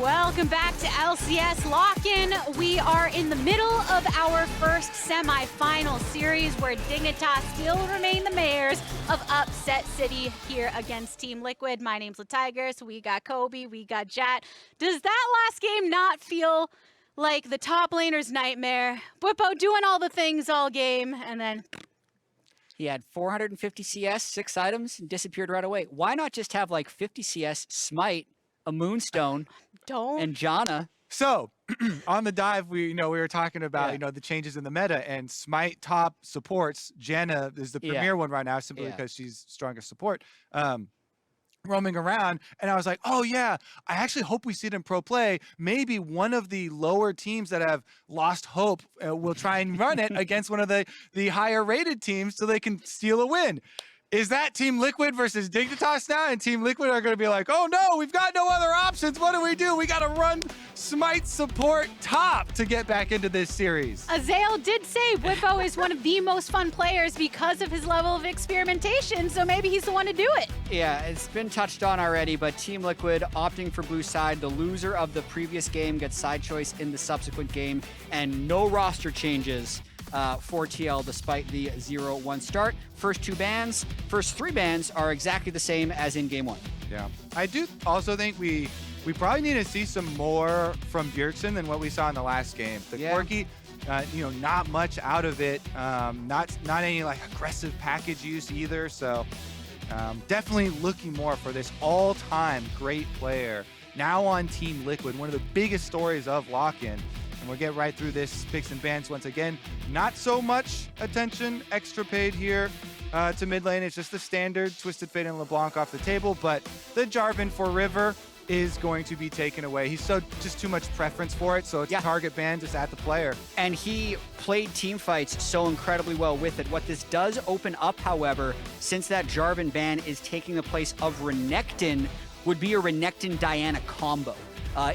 Welcome back to LCS Lock-In. We are in the middle of our first semi-final series where Dignitas still remain the mayors of Upset City here against Team Liquid. My name's LaTigers. We got Kobe, we got Jat. Does that last game not feel like the top laner's nightmare? Bwipo doing all the things all game, and then he had 450 CS, 6 items, and disappeared right away. Why not just have like 50 CS, Smite, a Moonstone, and Janna? So, on the dive, we were talking about the changes in the meta, and Smite top supports. Janna is the premier one right now, simply because she's strongest support. Roaming around, and I was like, oh yeah, I actually hope we see it in pro play. Maybe one of the lower teams that have lost hope will try and run it against one of the higher rated teams so they can steal a win. Is that Team Liquid versus Dignitas now? And Team Liquid are going to be like, oh no, we've got no other options. What do? We got to run Smite support top to get back into this series. Azael did say Bwipo is one of the most fun players because of his level of experimentation, so maybe he's the one to do it. Yeah, it's been touched on already, but Team Liquid opting for blue side. The loser of the previous game gets side choice in the subsequent game, and no roster changes for TL despite the 0-1 start. First 3 bans are exactly the same as in game 1. Yeah, I do also think we probably need to see some more from Bjergsen than what we saw in the last game. The quirky, not much out of it. Not any like aggressive package use either. So definitely looking more for this all-time great player now on Team Liquid. One of the biggest stories of Lock-In. And we'll get right through this picks and bans once again. Not so much attention extra paid here to mid lane. It's just the standard Twisted Fate and LeBlanc off the table, but the Jarvan for River is going to be taken away. He's just too much preference for it, so it's a target ban just at the player. And he played team fights so incredibly well with it. What this does open up, however, since that Jarvan ban is taking the place of Renekton, would be a Renekton-Diana combo.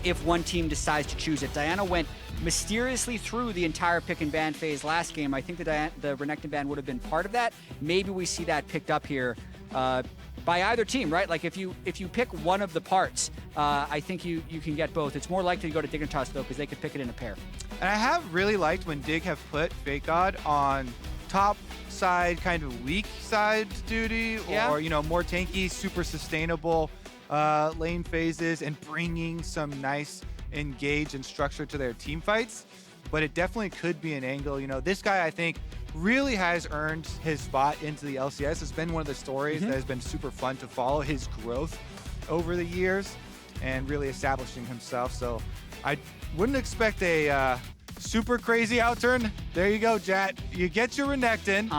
If one team decides to choose it. Diana went mysteriously through the entire pick and ban phase last game. I think the Renekton ban would have been part of that. Maybe we see that picked up here by either team, right? Like if you pick one of the parts, I think you can get both. It's more likely to go to Dignitas though, because they could pick it in a pair. And I have really liked when Dig have put Fake God on top side, kind of weak side duty, or more tanky, super sustainable lane phases, and bringing some nice engage and structure to their team fights. But it definitely could be an angle. This guy, I think, really has earned his spot into the LCS. It's been one of the stories that has been super fun to follow his growth over the years and really establishing himself. So I wouldn't expect a super crazy outturn. There you go, Jat. You get your Renekton.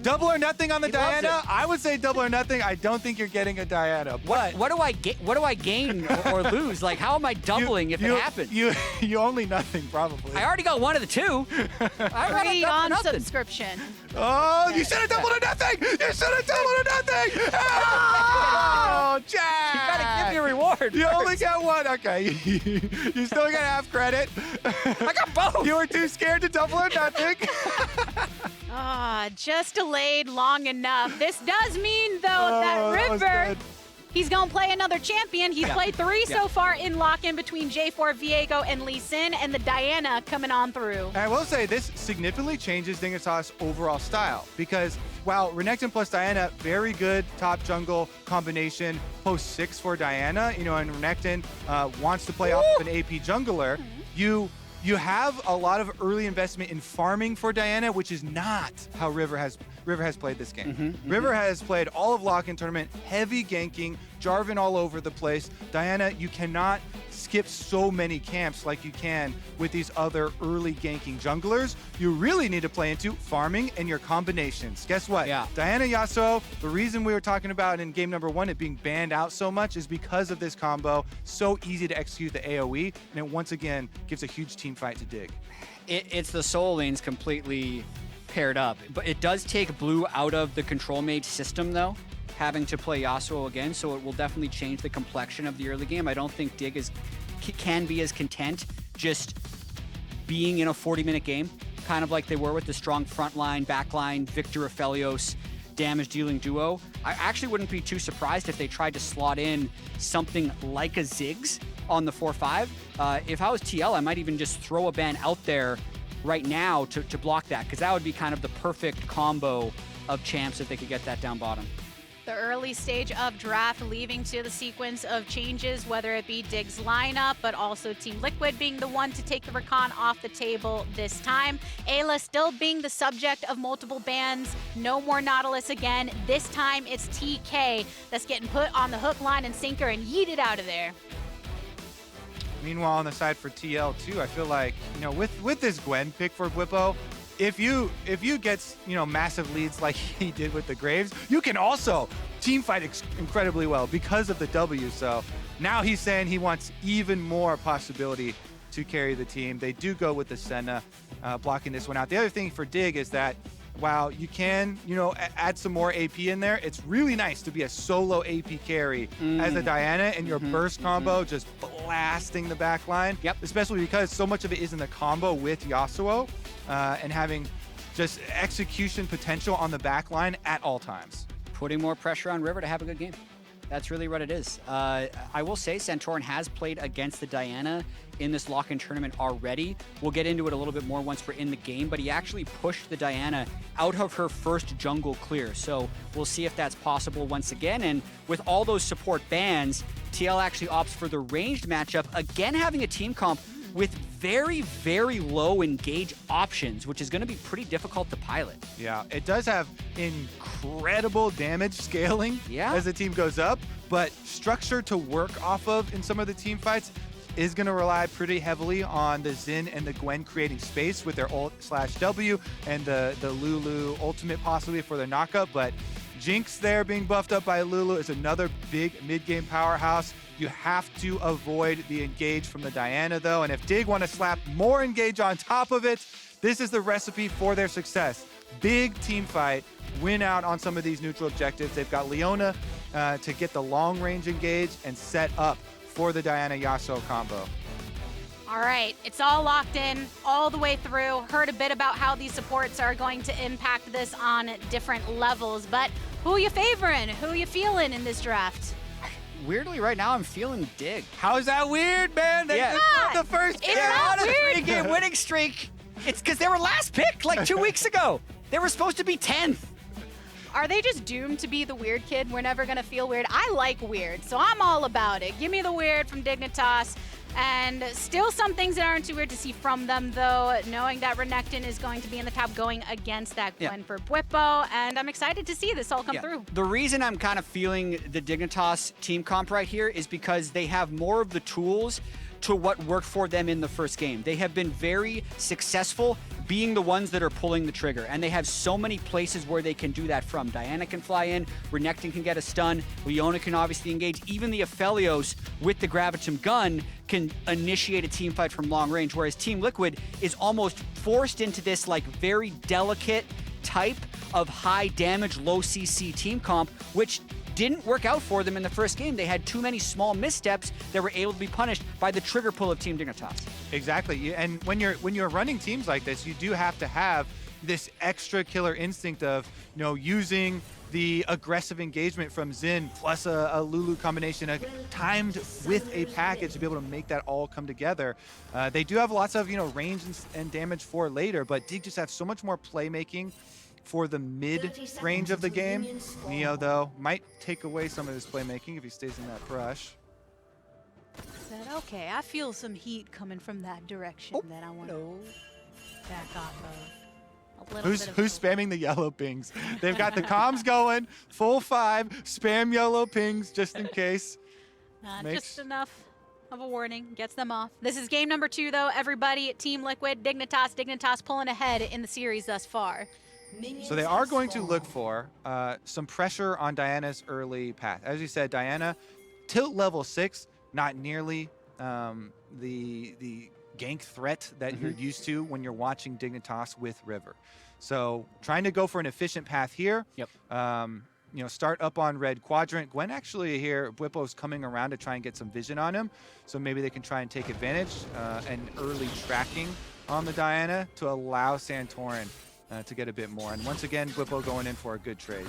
Double or nothing on the Diana. I would say double or nothing. I don't think you're getting a Diana. But what do I gain or lose? Like, how am I doubling if it happens? You only nothing, probably. I already got one of the two. Free on subscription. Oh, you said a double or nothing! You said a double or nothing! Oh, Jat! You gotta give me a reward. You only get one. Okay. You still get half credit. I got both. You were too scared to double or nothing. Just delayed long enough. This does mean, though, that River, he's going to play another champion. He's played 3 so far in Lock-In between J4, Viego, and Lee Sin, and the Diana coming on through. And I will say, this significantly changes Dignitas' overall style, because while Renekton plus Diana, very good top jungle combination, post 6 for Diana, and Renekton wants to play off of an AP jungler, you have a lot of early investment in farming for Diana, which is not how River has played this game. River has played all of Lock-In tournament, heavy ganking, Jarvan all over the place. Diana, you cannot skip so many camps like you can with these other early ganking junglers. You really need to play into farming and your combinations. Guess what? Diana Yasuo, the reason we were talking about in game number 1 it being banned out so much is because of this combo. So easy to execute the AoE, and it once again gives a huge team fight to Dig. It's the soul lanes completely paired up, but it does take blue out of the control mage system though, having to play Yasuo again, so it will definitely change the complexion of the early game. I don't think Dig can be as content just being in a 40-minute game, kind of like they were with the strong frontline, backline, Victor Aphelios damage-dealing duo. I actually wouldn't be too surprised if they tried to slot in something like a Ziggs on the 4-5. If I was TL, I might even just throw a ban out there right now to block that, because that would be kind of the perfect combo of champs if they could get that down bottom. The early stage of draft leading to the sequence of changes, whether it be Dig's lineup, but also Team Liquid being the one to take the Rakan off the table this time. Ayla still being the subject of multiple bans. No more Nautilus again. This time it's TK that's getting put on the hook, line, and sinker and yeeted out of there. Meanwhile, on the side for TL too, I feel like, you know, with this Gwen pick for Bwipo, if you get, you know, massive leads like he did with the Graves, you can also team fight incredibly well because of the W. So now he's saying he wants even more possibility to carry the team. They do go with the Senna, blocking this one out. The other thing for Dig is that while you can, you know, add some more AP in there, it's really nice to be a solo AP carry as a Diana and your burst combo just blasting the back line. Yep. Especially because so much of it is in the combo with Yasuo and having just execution potential on the back line at all times. Putting more pressure on River to have a good game. That's really what it is. I will say Santorin has played against the Diana in this lock-in tournament already. We'll get into it a little bit more once we're in the game, but he actually pushed the Diana out of her first jungle clear. So we'll see if that's possible once again. And with all those support bans, TL actually opts for the ranged matchup, again having a team comp with very, very low engage options, which is going to be pretty difficult to pilot. Yeah, it does have incredible damage scaling as the team goes up, but structure to work off of in some of the team fights is going to rely pretty heavily on the Xin and the Gwen creating space with their ult/W and the Lulu ultimate possibly for the knockup, but Jinx there being buffed up by Lulu is another big mid-game powerhouse. You have to avoid the engage from the Diana though, and if Dig want to slap more engage on top of it, this is the recipe for their success. Big team fight, win out on some of these neutral objectives. They've got Leona to get the long range engage and set up for the Diana Yasuo combo. All right, it's all locked in all the way through. Heard a bit about how these supports are going to impact this on different levels, but who you favoring? Who you feeling in this draft? Weirdly, right now, I'm feeling Dig. How's that weird, man? Yeah. The first It's not on a weird. 3-game winning streak. It's because they were last pick like 2 weeks ago. They were supposed to be 10th. Are they just doomed to be the weird kid? We're never gonna feel weird. I like weird, so I'm all about it. Give me the weird from Dignitas. And still some things that aren't too weird to see from them, though, knowing that Renekton is going to be in the top going against that Gwen for Bwipo, and I'm excited to see this all come through. The reason I'm kind of feeling the Dignitas team comp right here is because they have more of the tools to what worked for them in the first game. They have been very successful being the ones that are pulling the trigger, and they have so many places where they can do that from. Diana can fly in, Renekton can get a stun, Leona can obviously engage, even the Aphelios with the Gravitum gun can initiate a team fight from long range, whereas Team Liquid is almost forced into this like very delicate type of high damage, low CC team comp, which didn't work out for them in the first game. They had too many small missteps that were able to be punished by the trigger pull of Team Dignitas. Exactly, and when you're running teams like this, you do have to have this extra killer instinct of, you know, using the aggressive engagement from Xin plus a Lulu combination timed with a package to be able to make that all come together. They do have lots of, you know, range and damage for later, but Dig just have so much more playmaking for the mid-range of the game. Neo, though, might take away some of his playmaking if he stays in that brush. Said, okay, I feel some heat coming from that direction that I want to back off of. A little bit of Who's spamming the yellow pings? They've got the comms going, full 5, spam yellow pings just in case. Just enough of a warning, gets them off. This is game number 2, though. Everybody, Team Liquid, Dignitas pulling ahead in the series thus far. So they are going to look for some pressure on Diana's early path. As you said, Diana, tilt level 6, not nearly the gank threat that you're used to when you're watching Dignitas with River. So trying to go for an efficient path here. Yep. You know, start up on red quadrant. Gwen actually here, Bwipo's coming around to try and get some vision on him. So maybe they can try and take advantage and early tracking on the Diana to allow Santorin to get a bit more. And once again, Bwipo going in for a good trade.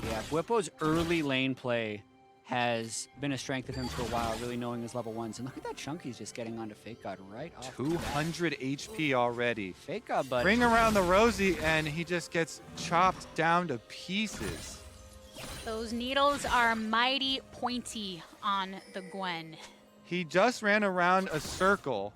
Yeah, Bwipo's early lane play has been a strength of him for a while, really knowing his level 1s. And look at that chunk he's just getting onto Fake God right off. 200 HP already. Fake God, buddy. Bring around the Rosie, and he just gets chopped down to pieces. Those needles are mighty pointy on the Gwen. He just ran around a circle,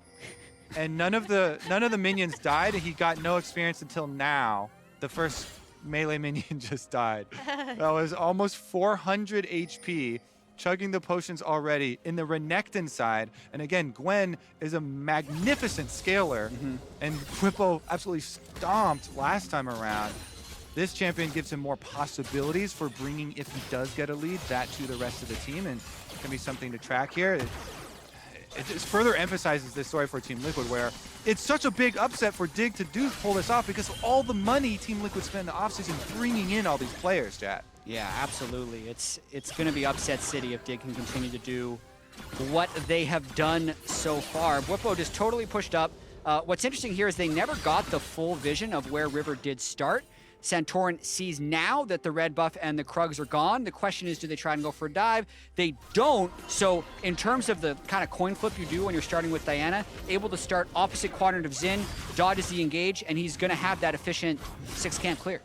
and none of the minions died. He got no experience until now. The first melee minion just died. That was almost 400 HP, chugging the potions already in the Renekton side. And again, Gwen is a magnificent scaler, and Whippo absolutely stomped last time around. This champion gives him more possibilities for bringing, if he does get a lead, that to the rest of the team, and it can be something to track here. It just further emphasizes this story for Team Liquid, where it's such a big upset for Dig to pull this off because of all the money Team Liquid spent in the offseason bringing in all these players, chat. Yeah, absolutely. It's going to be upset city if Dig can continue to do what they have done so far. Whippo just totally pushed up. What's interesting here is they never got the full vision of where River did start. Santorin sees now that the red buff and the Krugs are gone. The question is, do they try and go for a dive? They don't. So in terms of the kind of coin flip you do when you're starting with Diana, able to start opposite quadrant of Xin, dodges the engage, and he's going to have that efficient 6-camp clear.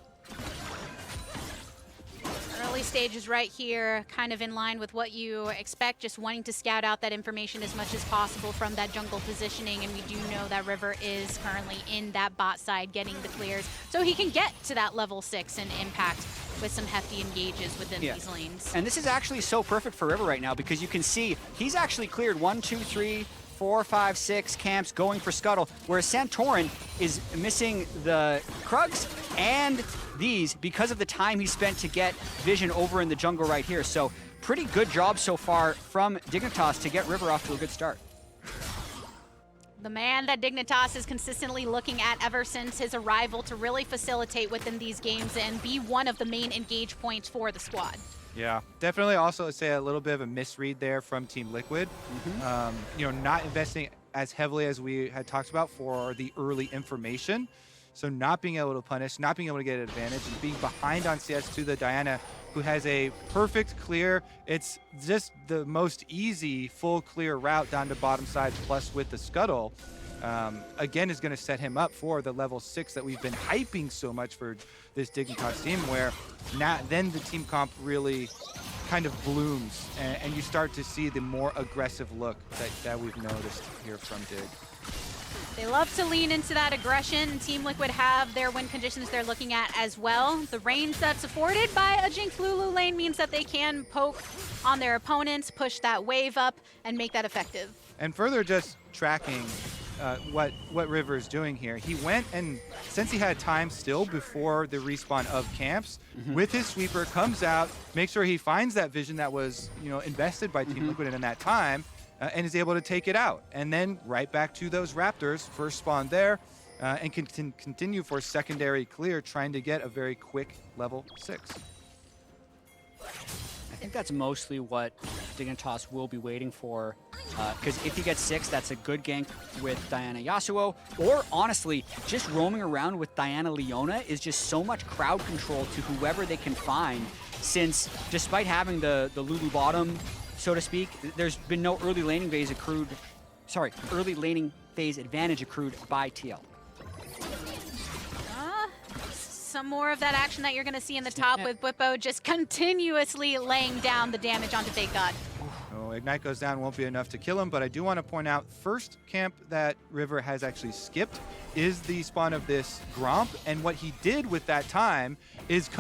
Early stages right here, kind of in line with what you expect, just wanting to scout out that information as much as possible from that jungle positioning, and we do know that River is currently in that bot side getting the clears, so he can get to that level 6 and impact with some hefty engages within these lanes. And this is actually so perfect for River right now because you can see he's actually cleared 1, 2, 3, 4, 5, 6 camps going for Scuttle, whereas Santorin is missing the Krugs and these because of the time he spent to get vision over in the jungle right here. So pretty good job so far from Dignitas to get River off to a good start. The man that Dignitas is consistently looking at ever since his arrival to really facilitate within these games and be one of the main engage points for the squad. Yeah, definitely also, let's say, a little bit of a misread there from Team Liquid. You know, not investing as heavily as we had talked about for the early information. So not being able to punish, not being able to get an advantage, and being behind on CS to the Diana, who has a perfect clear. It's just the most easy full clear route down to bottom side, plus with the Scuttle. Again, is going to set him up for the level 6 that we've been hyping so much for this Dignitas team, where then the team comp really kind of blooms, and you start to see the more aggressive look that we've noticed here from Dig. They love to lean into that aggression. Team Liquid have their win conditions they're looking at as well. The range that's afforded by a Jinx Lulu lane means that they can poke on their opponents, push that wave up, and make that effective. And further just tracking what River is doing here. He went, and since he had time still before the respawn of camps, with his sweeper, comes out, makes sure he finds that vision that was, you know, invested by Team Liquid in that time, and is able to take it out. And then right back to those Raptors, first spawn there, and can continue for secondary clear, trying to get a very quick level 6. I think that's mostly what Dignitas will be waiting for, because if he gets 6, that's a good gank with Diana Yasuo, or honestly, just roaming around with Diana Leona is just so much crowd control to whoever they can find, since despite having the Lulu bottom, so to speak, there's been no early laning phase advantage accrued by TL. Some more of that action that you're going to see in the top with Whippo just continuously laying down the damage onto Fake God. Oh, Ignite goes down, won't be enough to kill him, but I do want to point out, first camp that River has actually skipped is the spawn of this Gromp, and what he did with that time is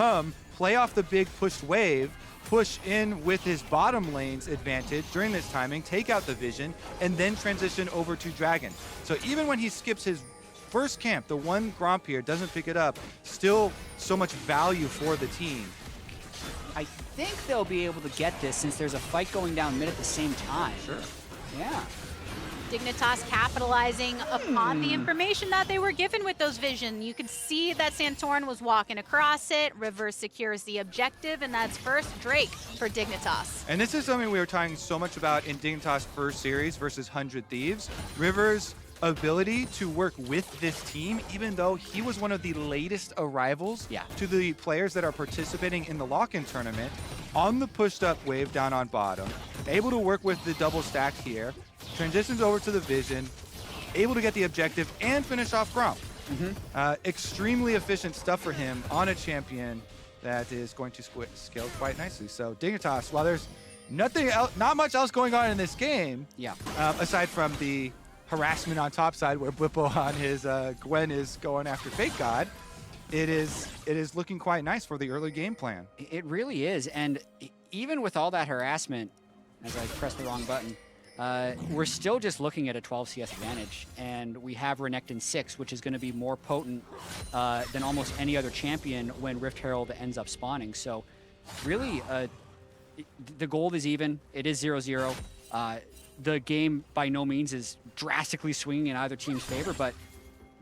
play off the big pushed wave, push in with his bottom lane's advantage during this timing, take out the vision, and then transition over to Dragon. So even when he skips his first camp, the one Gromp here doesn't pick it up, still so much value for the team. I think they'll be able to get this since there's a fight going down mid at the same time. Sure. Yeah. Dignitas capitalizing upon the information that they were given with those vision. You could see that Santorin was walking across it. River secures the objective, and that's first Drake for Dignitas. And this is something we were talking so much about in Dignitas' first series versus 100 Thieves. River's ability to work with this team, even though he was one of the latest arrivals to the players that are participating in the lock-in tournament, on the pushed up wave down on bottom, able to work with the double stack here, transitions over to the vision, able to get the objective and finish off Gromp. Extremely efficient stuff for him on a champion that is going to scale quite nicely. So Dignitas, while there's not much else going on in this game, aside from the harassment on top side where Bwipo on his Gwen is going after Fake God, it is looking quite nice for the early game plan. It really is, and even with all that harassment, as I pressed the wrong button, we're still just looking at a 12 CS advantage, and we have Renekton 6, which is going to be more potent than almost any other champion when Rift Herald ends up spawning. So really, the gold is even. It is 0-0. The game by no means is drastically swinging in either team's favor, but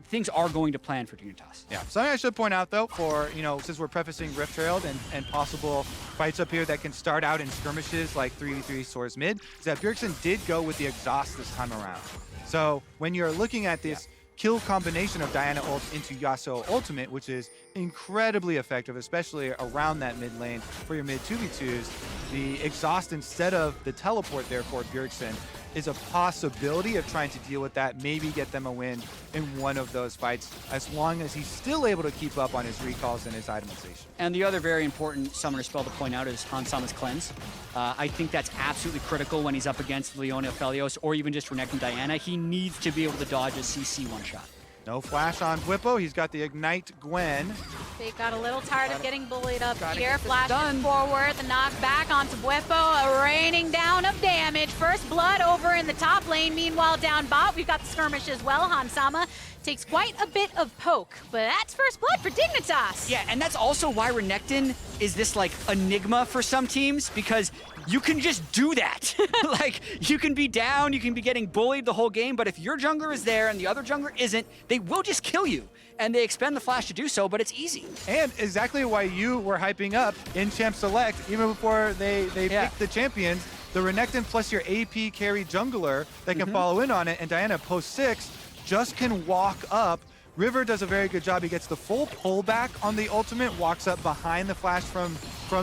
things are going to plan for Dignitas. Yeah, something I should point out though, for, since we're prefacing Rift Herald and possible fights up here that can start out in skirmishes like 3v3 Soars mid, is that Bjergsen did go with the exhaust this time around. So when you're looking at this kill combination of Diana ult into Yasuo ultimate, which is incredibly effective, especially around that mid lane for your mid 2v2s, the exhaust instead of the teleport there for Bjergsen is a possibility of trying to deal with that, maybe get them a win in one of those fights, as long as he's still able to keep up on his recalls and his itemization. And the other very important summoner spell to point out is Hans Sama's Cleanse. I think that's absolutely critical when he's up against Leona Felios or even just Renekton Diana. He needs to be able to dodge a CC one-shot. No flash on Bwipo. He's got the Ignite Gwen. They got a little tired of getting bullied up here. Flash forward, the knockback onto Bwipo, a raining down of damage. First blood over in the top lane. Meanwhile, down bot, we've got the skirmish as well. Hansama takes quite a bit of poke, but that's first blood for Dignitas. Yeah, and that's also why Renekton is this like enigma for some teams, because you can just do that. Like, you can be down, you can be getting bullied the whole game, but if your jungler is there and the other jungler isn't, they will just kill you. And they expend the flash to do so, but it's easy. And exactly why you were hyping up in Champ Select, even before they picked the champions, the Renekton plus your AP carry jungler that can follow in on it, and Diana post 6 just can walk up. River does a very good job. He gets the full pullback on the ultimate, walks up behind the flash from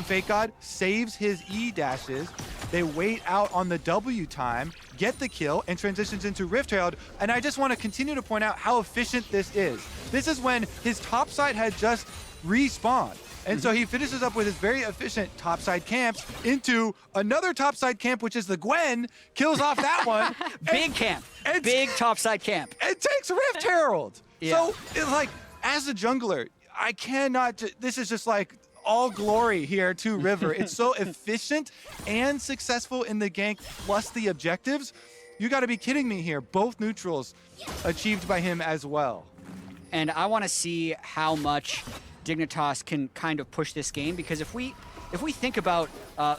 Fake God, saves his E dashes. They wait out on the W time, get the kill, and transitions into Rift Herald. And I just want to continue to point out how efficient this is. This is when his topside had just respawned. And so he finishes up with his very efficient topside camps into another topside camp, which is the Gwen, kills off that one. Big camp, big topside camp. It takes Rift Herald. Yeah. So it's like, as a jungler, I cannot, this is just like all glory here to River. It's so efficient and successful in the gank, plus the objectives. You got to be kidding me here. Both neutrals achieved by him as well. And I want to see how much Dignitas can kind of push this game, because if we think about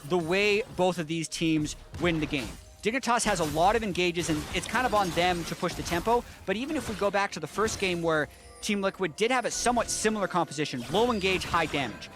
the way both of these teams win the game, Dignitas has a lot of engages, and it's kind of on them to push the tempo. But even if we go back to the first game where Team Liquid did have a somewhat similar composition, low engage, high damage.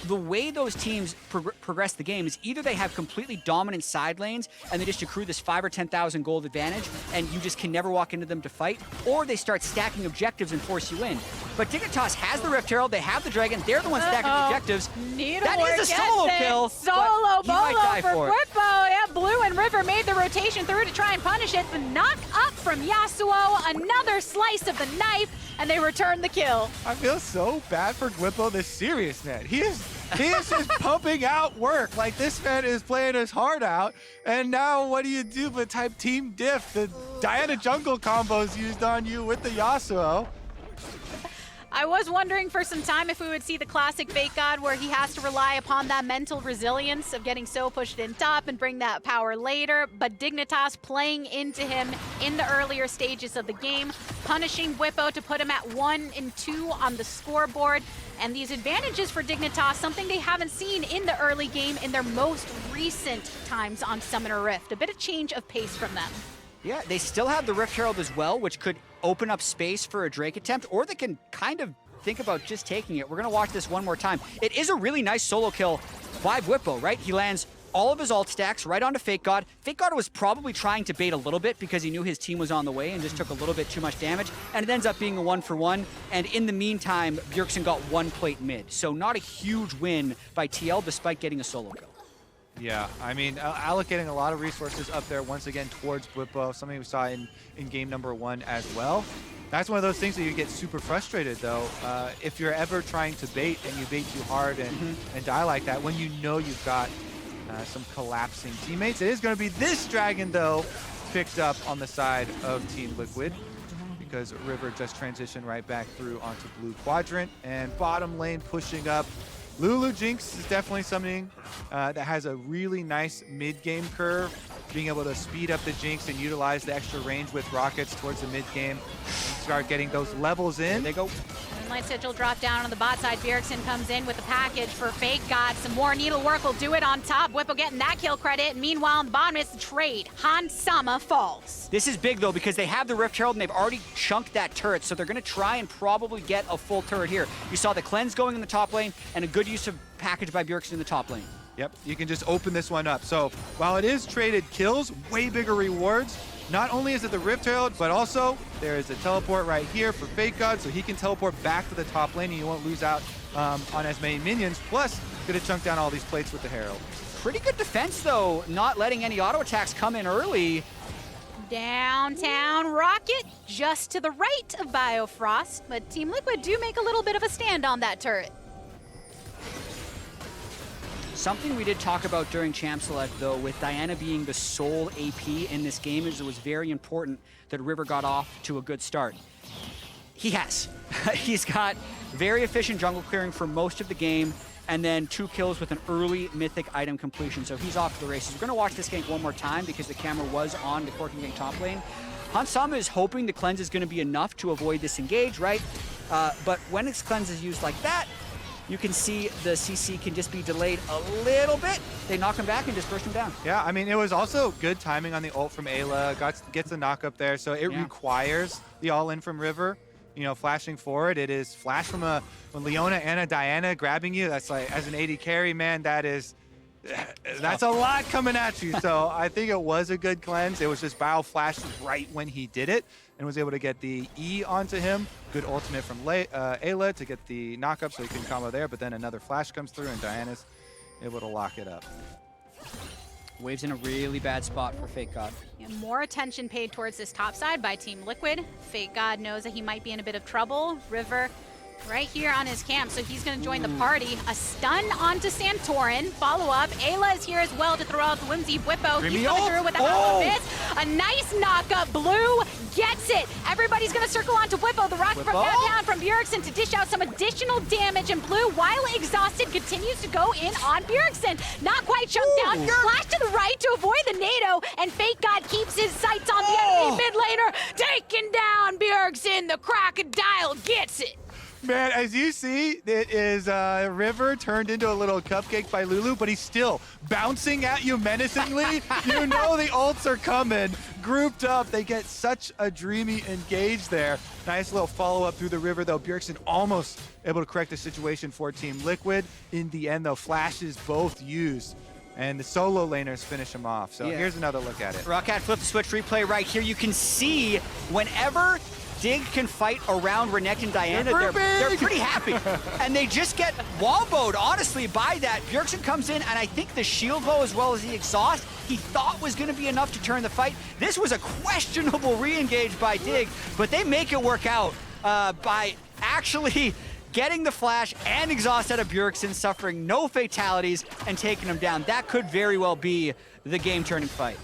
The way those teams progress the game is either they have completely dominant side lanes and they just accrue this 5,000 or 10,000 gold advantage and you just can never walk into them to fight, or they start stacking objectives and force you in. But Dignitas has the Rift Herald, they have the Dragon, they're the ones stacking the objectives. That is a solo kill. Solo bolo for Bwipo. Yeah, Blue and River made the rotation through to try and punish it. The knock up from Yasuo, another slice of the knife, and they return the kill. I feel so bad for Bwipo, the serious man. He is just pumping out work. Like, this man is playing his heart out. And now what do you do but type team diff? The Diana jungle combos used on you with the Yasuo. I was wondering for some time if we would see the classic Fake God where he has to rely upon that mental resilience of getting so pushed in top and bring that power later, but Dignitas playing into him in the earlier stages of the game, punishing Bwipo to put him at 1 and 2 on the scoreboard. And these advantages for Dignitas, something they haven't seen in the early game in their most recent times on Summoner Rift. A bit of change of pace from them. Yeah, they still have the Rift Herald as well, which could open up space for a Drake attempt, or they can kind of think about just taking it. We're going to watch this one more time. It is a really nice solo kill by Bwipo, right? He lands all of his ult stacks right onto Fake God. Fake God was probably trying to bait a little bit because he knew his team was on the way and just took a little bit too much damage, and it ends up being a 1-for-1. And in the meantime, Bjergsen got one plate mid. So not a huge win by TL despite getting a solo kill. Yeah, I mean, allocating a lot of resources up there once again towards Bwipo, something we saw in game number 1 as well. That's one of those things that you get super frustrated, though. If you're ever trying to bait and you bait too hard and die like that, when you know you've got some collapsing teammates. It is going to be this dragon, though, picked up on the side of Team Liquid, because River just transitioned right back through onto blue quadrant, and bottom lane pushing up. Lulu Jinx is definitely something that has a really nice mid-game curve, being able to speed up the Jinx and utilize the extra range with rockets towards the mid-game and start getting those levels in. There they go. Moonlight Sigil drop down on the bot side. Bjergsen comes in with the package for Fake God. Some more needlework will do it on top. Bwipo getting that kill credit. Meanwhile, on the bottom, it's the trade. Hansama falls. This is big, though, because they have the Rift Herald and they've already chunked that turret, so they're going to try and probably get a full turret here. You saw the cleanse going in the top lane and a good use of package by Bjergsen in the top lane. Yep, you can just open this one up. So while it is traded kills, way bigger rewards. Not only is it the Rift Herald, but also there is a teleport right here for Fake God, so he can teleport back to the top lane and you won't lose out on as many minions. Plus, gonna chunk down all these plates with the Herald. Pretty good defense, though, not letting any auto attacks come in early. Downtown Rocket just to the right of Biofrost, but Team Liquid do make a little bit of a stand on that turret. Something we did talk about during Champ Select, though, with Diana being the sole AP in this game, is it was very important that River got off to a good start. He has. He's got very efficient jungle clearing for most of the game, and then 2 kills with an early mythic item completion. So he's off to the races. We're going to watch this gank one more time because the camera was on the Corkin gank top lane. Hansama is hoping the cleanse is going to be enough to avoid this engage, right? But when his cleanse is used like that, you can see the CC can just be delayed a little bit. They knock him back and just burst him down. Yeah, I mean, it was also good timing on the ult from Ayla. Gets the knock up there, so it requires the all-in from River. You know, flashing forward, it is flash from a Leona and a Diana grabbing you. That's like, as an AD carry, man, that's a lot coming at you. So I think it was a good cleanse. It was just Bao flashed right when he did it and was able to get the E onto him. Good ultimate from Ayla to get the knockup so he can combo there, but then another flash comes through and Diana's able to lock it up. Wave's in a really bad spot for Fake God. And more attention paid towards this top side by Team Liquid. Fake God knows that he might be in a bit of trouble. River right here on his camp, so he's going to join the party. A stun onto Santorin. Follow up. Ayla is here as well to throw out the whimsy. Bwipo, he's coming through with the Hollow Fist. A nice knockup. Blue gets it. Everybody's going to circle onto Bwipo. The rocket from down from Bjergsen to dish out some additional damage, and Blue, while exhausted, continues to go in on Bjergsen. Not quite chunked down. Flash to the right to avoid the NATO, and Fake God keeps his sights on the enemy mid laner. Taking down Bjergsen. The crocodile gets it. Man, as you see, it is River turned into a little cupcake by Lulu, but he's still bouncing at you menacingly. You know the ults are coming. Grouped up, they get such a dreamy engage there. Nice little follow-up through the River, though. Bjergsen almost able to correct the situation for Team Liquid. In the end, though, flashes both used, and the solo laners finish him off. So here's another look at it. Roccat flip the switch replay right here. You can see whenever Dig can fight around Renekton and Diana, they're pretty happy. And they just get womboed, honestly, by that. Bjergsen comes in, and I think the shield blow as well as the exhaust he thought was going to be enough to turn the fight. This was a questionable re-engage by Dig, but they make it work out by actually getting the flash and exhaust out of Bjergsen, suffering no fatalities, and taking him down. That could very well be the game-turning fight.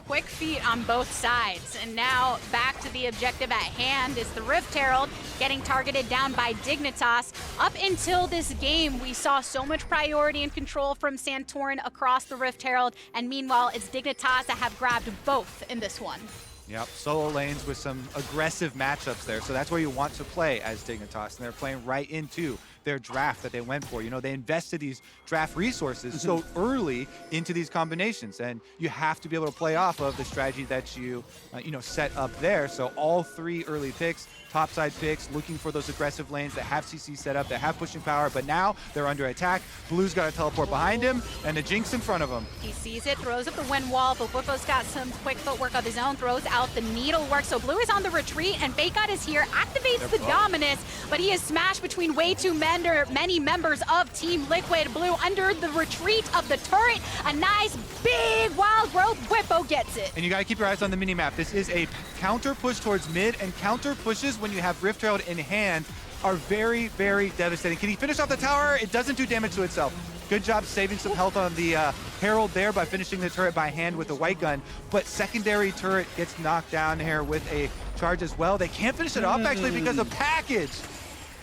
Quick feet on both sides, and now back to the objective at hand is the Rift Herald getting targeted down by Dignitas. Up until this game, we saw so much priority and control from Santorin across the Rift Herald, and meanwhile, it's Dignitas that have grabbed both in this one. Yep, solo lanes with some aggressive matchups there, so that's where you want to play as Dignitas, and they're playing right into their draft that they went for. You know, they invested these draft resources so early into these combinations, and you have to be able to play off of the strategy that you, you know, set up there. So all 3 early picks, topside picks, looking for those aggressive lanes that have CC set up, that have pushing power, but now they're under attack. Blue's got a teleport behind him, and the Jinx in front of him. He sees it, throws up the wind wall, but Whippo's got some quick footwork of his own, throws out the needlework. So Blue is on the retreat, and FakeGod is here, activates the Dominus, but he is smashed between way too many members of Team Liquid. Blue under the retreat of the turret. A nice, big, wild growth. Whippo gets it. And you gotta keep your eyes on the minimap. This is a counter push towards mid, and counter pushes when you have Rift Herald in hand are very, very devastating. Can he finish off the tower? It doesn't do damage to itself. Good job saving some health on the Herald there by finishing the turret by hand with the white gun, but secondary turret gets knocked down here with a charge as well. They can't finish it off actually because of package.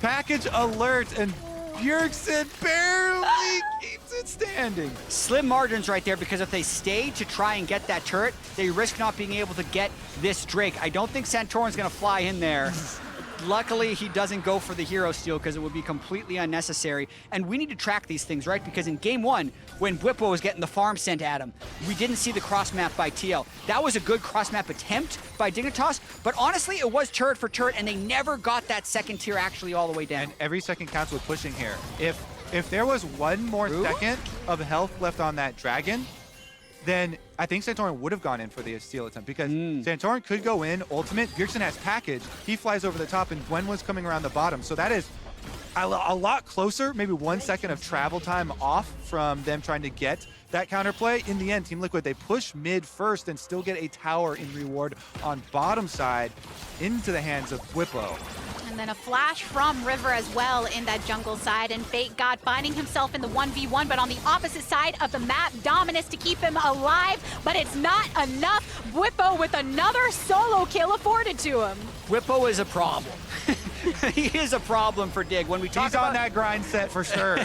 Package alert, and Bjergsen barely keeps it standing. Slim margins right there, because if they stay to try and get that turret, they risk not being able to get this Drake. I don't think Santorin's gonna fly in there. Luckily, he doesn't go for the hero steal because it would be completely unnecessary. And we need to track these things, right? Because in game 1, when Whippo was getting the farm sent at him, we didn't see the cross map by TL. That was a good cross map attempt by Dignitas, but honestly, it was turret for turret, and they never got that second tier actually all the way down. And every second counts with pushing here. If there was one more second of health left on that dragon, then I think Santorin would have gone in for the steal attempt, because Santorin could go in, ultimate, Bjergsen has package, he flies over the top, and Gwen was coming around the bottom. So that is a lot closer, maybe 1 second of travel time off from them trying to get that counterplay. In the end, Team Liquid, they push mid first and still get a tower in reward on bottom side into the hands of Whippo. And then a flash from River as well in that jungle side, and FakeGod finding himself in the 1v1, but on the opposite side of the map, Dominus to keep him alive, but it's not enough. Whippo with another solo kill afforded to him. Whippo is a problem. He is a problem for Dig. When we talk He's about on that grind set for sure.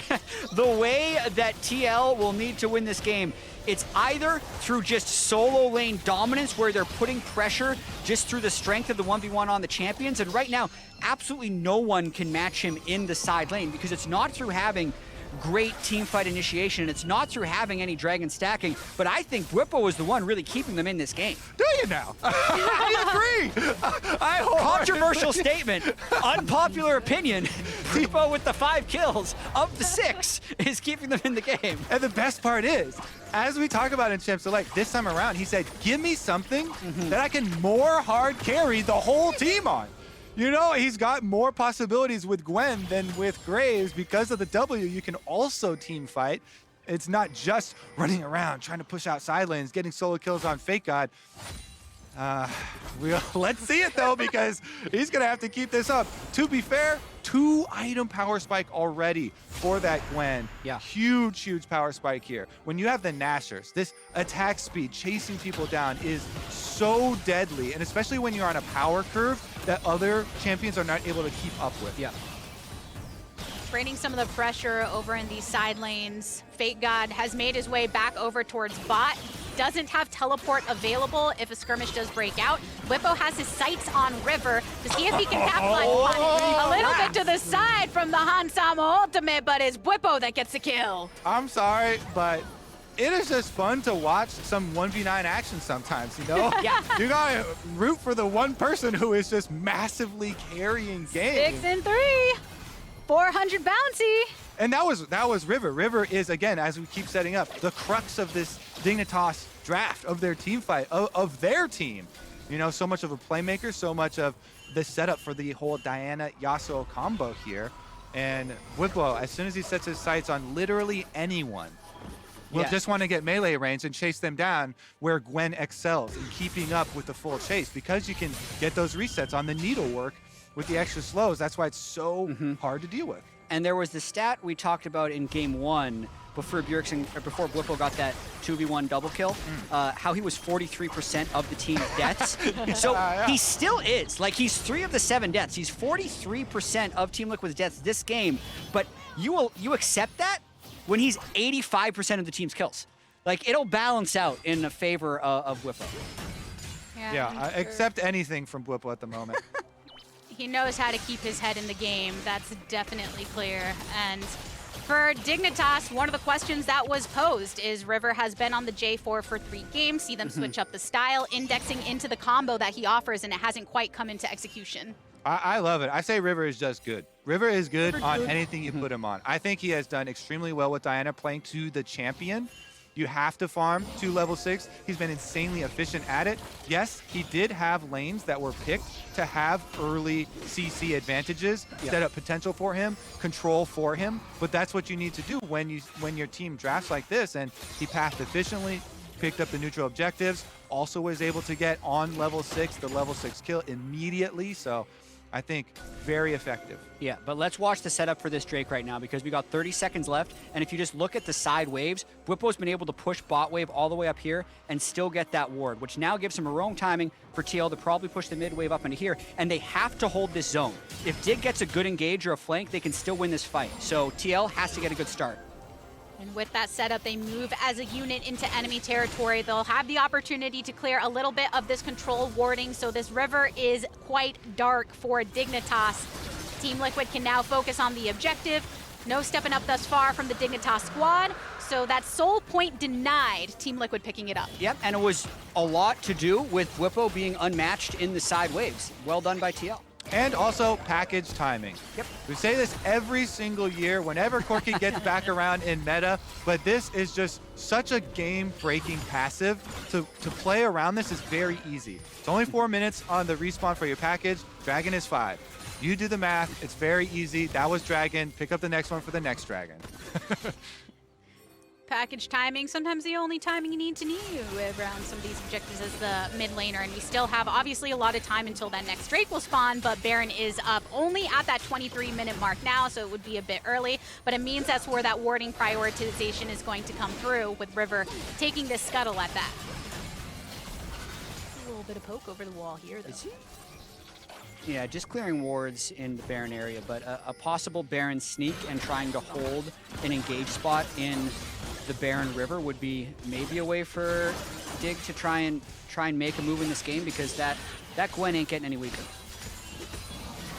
the way that TL will need to win this game, it's either through just solo lane dominance, where they're putting pressure just through the strength of the 1v1 on the champions, and right now, absolutely no one can match him in the side lane, because it's not through having great team fight initiation, and it's not through having any dragon stacking, but I think Whippo is the one really keeping them in this game. Do you now? I agree. Controversial statement, unpopular opinion. Whippo with the 5 kills of the 6 is keeping them in the game. And the best part is, as we talk about in Champ Select this time around, he said, give me something that I can more hard carry the whole team on. You know, he's got more possibilities with Gwen than with Graves. Because of the W, you can also team fight. It's not just running around, trying to push out side lanes, getting solo kills on FakeGod. Let's see it though, because he's gonna have to keep this up. To be fair, 2 item power spike already for that Gwen. Yeah. Huge, huge power spike here. When you have the Nashers, this attack speed, chasing people down is so deadly, and especially when you're on a power curve that other champions are not able to keep up with. Yeah. Draining some of the pressure over in these side lanes. FakeGod has made his way back over towards bot. Doesn't have teleport available if a skirmish does break out. Whippo has his sights on River to see if he can capitalize on it. A little bit to the side from the Hansama ultimate, but it's Whippo that gets the kill. I'm sorry, but it is just fun to watch some 1v9 action sometimes, you know? Yeah. You gotta root for the one person who is just massively carrying games. 6 and 3. 400 bouncy. And that was River. River is, again, as we keep setting up, the crux of this Dignitas draft, of their team fight, of their team. You know, so much of a playmaker, so much of the setup for the whole Diana-Yasuo combo here. And Whippo, as soon as he sets his sights on literally anyone, will just want to get melee range and chase them down, where Gwen excels in keeping up with the full chase, because you can get those resets on the needlework with the extra slows. That's why it's so hard to deal with. And there was the stat we talked about in game 1 before before Whippo got that 2v1 double kill, how he was 43% of the team's deaths. So he still is. Like, he's 3 of the 7 deaths. He's 43% of Team Liquid's deaths this game. But you accept that when he's 85% of the team's kills. Like, it'll balance out in the favor of Whippo. Yeah, sure. accept anything from Whippo at the moment. He knows how to keep his head in the game. That's definitely clear. And for Dignitas, one of the questions that was posed is River has been on the J4 for 3 games, see them switch up the style, indexing into the combo that he offers, and it hasn't quite come into execution. I love it. I say River is just good. River is good on anything you put him on. I think he has done extremely well with Diana playing to the champion. You have to farm to level 6. He's been insanely efficient at it. Yes, he did have lanes that were picked to have early CC advantages, set up potential for him, control for him. But that's what you need to do when your team drafts like this. And he pathed efficiently, picked up the neutral objectives, also was able to get on level 6, the level 6 kill immediately. So I think very effective. Yeah, but let's watch the setup for this Drake right now because we got 30 seconds left. And if you just look at the side waves, Bwipo's been able to push bot wave all the way up here and still get that ward, which now gives him a roam timing for TL to probably push the mid wave up into here. And they have to hold this zone. If Dig gets a good engage or a flank, they can still win this fight. So TL has to get a good start. And with that setup, they move as a unit into enemy territory. They'll have the opportunity to clear a little bit of this control warding, so this river is quite dark for Dignitas. Team Liquid can now focus on the objective. No stepping up thus far from the Dignitas squad, so that soul point denied, Team Liquid picking it up. Yep, and it was a lot to do with Bwipo being unmatched in the side waves. Well done by TL. And also package timing. Yep. We say this every single year whenever Corki gets back around in meta, but this is just such a game-breaking passive. To play around this is very easy. It's only 4 minutes on the respawn for your package. Dragon is 5. You do the math. It's very easy. That was Dragon. Pick up the next one for the next Dragon. Package timing, sometimes the only timing you need to know around some of these objectives as the mid laner, and we still have obviously a lot of time until that next Drake will spawn, but Baron is up only at that 23-minute mark now, so it would be a bit early, but it means that's where that warding prioritization is going to come through with River taking this scuttle at that. A little bit of poke over the wall here, though. Yeah, just clearing wards in the Baron area, but a possible Baron sneak and trying to hold an engage spot in the Baron River would be maybe a way for Dig to try and make a move in this game, because that Gwen ain't getting any weaker.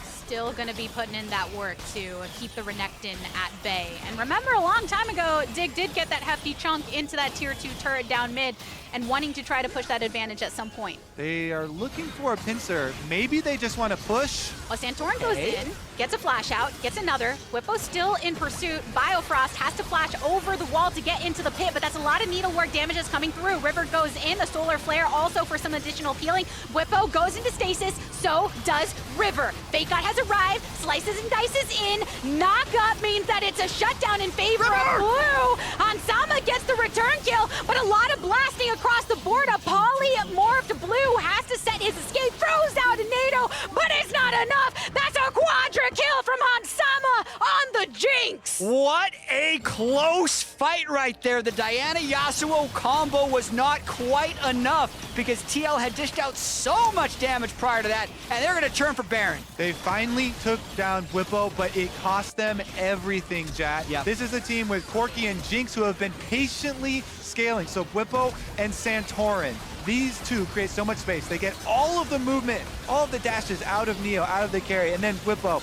Still going to be putting in that work to keep the Renekton at bay. And remember, a long time ago, Dig did get that hefty chunk into that tier 2 turret down mid and wanting to try to push that advantage at some point. They are looking for a pincer. Maybe they just want to push. Well, Santorin goes in, gets a flash out, gets another. Bwipo's still in pursuit. Biofrost has to flash over the wall to get into the pit, but that's a lot of needlework damages coming through. River goes in, the solar flare also for some additional healing. Bwipo goes into stasis, so does River. Fake God has arrived, slices and dices in. Knock up means that it's a shutdown in favor of Blue. Hansama gets the return kill, but a lot of blasting across the board. A polymorphed Blue has to set his escape, throws out a NATO, but it's not enough. That's a quadra kill from Hansama on the Jinx. What a close fight right there. The Diana Yasuo combo was not quite enough because TL had dished out so much damage prior to that, and they're going to turn for Baron. They finally took down Bwipo, but it cost them everything, Jat. Yep. This is a team with Corki and Jinx who have been patiently scaling. So Bwipo and Santorin, these two create so much space. They get all of the movement, all of the dashes out of Neo, out of the carry, and then Bwipo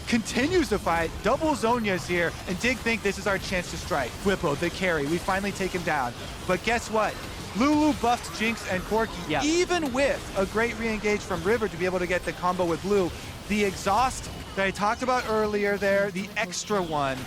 continues to fight. Double Zhonya's here, and Dig think this is our chance to strike. Bwipo, the carry, we finally take him down. But guess what? Lulu buffed Jinx and Corki, even with a great re-engage from River to be able to get the combo with Blue. The exhaust that I talked about earlier there, the extra one,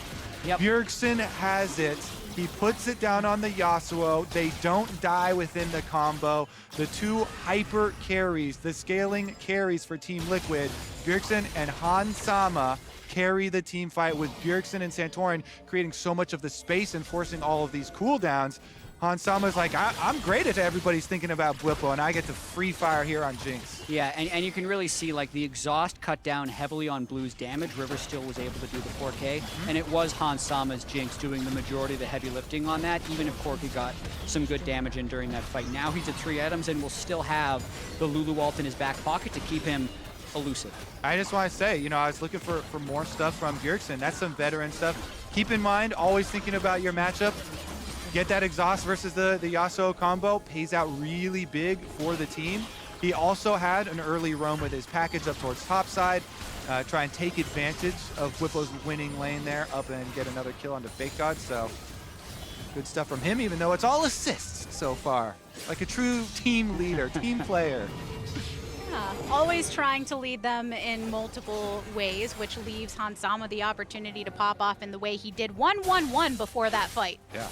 Bjergsen has it. He puts it down on the Yasuo. They don't die within the combo. The two hyper carries, the scaling carries for Team Liquid, Bjergsen and Hansama, carry the team fight with Bjergsen and Santorin creating so much of the space and forcing all of these cooldowns. Hansama's like, I'm great if everybody's thinking about Bwipo, and I get to free fire here on Jinx. Yeah, and you can really see like the exhaust cut down heavily on Blue's damage. River still was able to do the 4K, and it was Hansama's Jinx doing the majority of the heavy lifting on that, even if Corki got some good damage in during that fight. Now he's at 3 items and will still have the Lulu ult in his back pocket to keep him elusive. I just want to say, you know, I was looking for more stuff from Bjergsen. That's some veteran stuff. Keep in mind, always thinking about your matchup. Get that exhaust versus the Yasuo combo. Pays out really big for the team. He also had an early roam with his package up towards top side, try and take advantage of Whippo's winning lane there, up and get another kill onto Fake God. So good stuff from him, even though it's all assists so far. Like a true team leader, team player. Yeah, always trying to lead them in multiple ways, which leaves Hansama the opportunity to pop off in the way he did 1-1-1 before that fight. Yeah,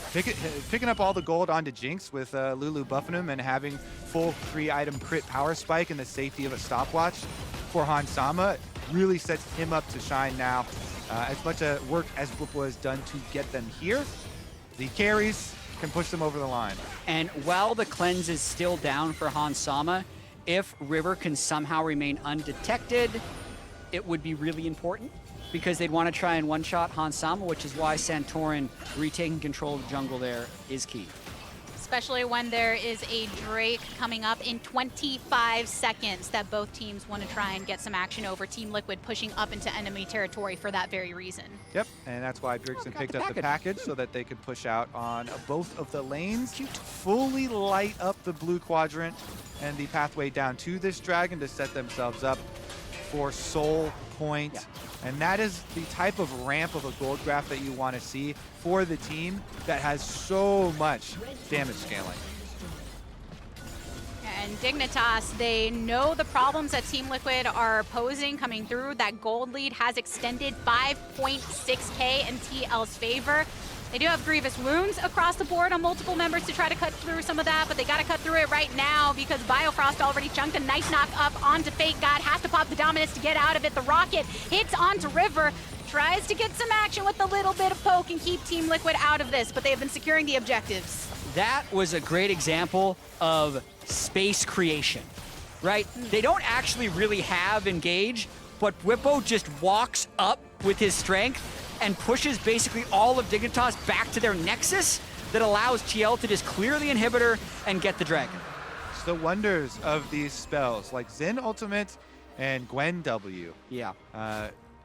picking up all the gold onto Jinx with Lulu buffing him and having full 3-item crit power spike and the safety of a stopwatch for Hansama really sets him up to shine now. As much work as Whippo has done to get them here, the carries can push them over the line. And while the cleanse is still down for Hansama, if River can somehow remain undetected, it would be really important because they'd want to try and one-shot Hansama, which is why Santorin retaking control of the jungle there is key. Especially when there is a Drake coming up in 25 seconds that both teams want to try and get some action over. Team Liquid pushing up into enemy territory for that very reason. Yep, and that's why Bjergsen picked up the package so that they could push out on both of the lanes, fully light up the blue quadrant and the pathway down to this dragon to set themselves up for Soul Point. Yeah. And that is the type of ramp of a gold graph that you want to see for the team that has so much damage scaling. And Dignitas, they know the problems that Team Liquid are posing coming through. That gold lead has extended 5.6k in TL's favor. They do have grievous wounds across the board on multiple members to try to cut through some of that, but they got to cut through it right now because Biofrost already chunked a nice knock up onto Fake God. Has to pop the Dominus to get out of it. The rocket hits onto River. Tries to get some action with a little bit of poke and keep Team Liquid out of this, but they've been securing the objectives. That was a great example of space creation, right? They don't actually really have engage, but Whippo just walks up with his strength and pushes basically all of Dignitas back to their nexus that allows TL to just clear the inhibitor and get the dragon. It's the wonders of these spells, like Zen Ultimate and Gwen W. Yeah.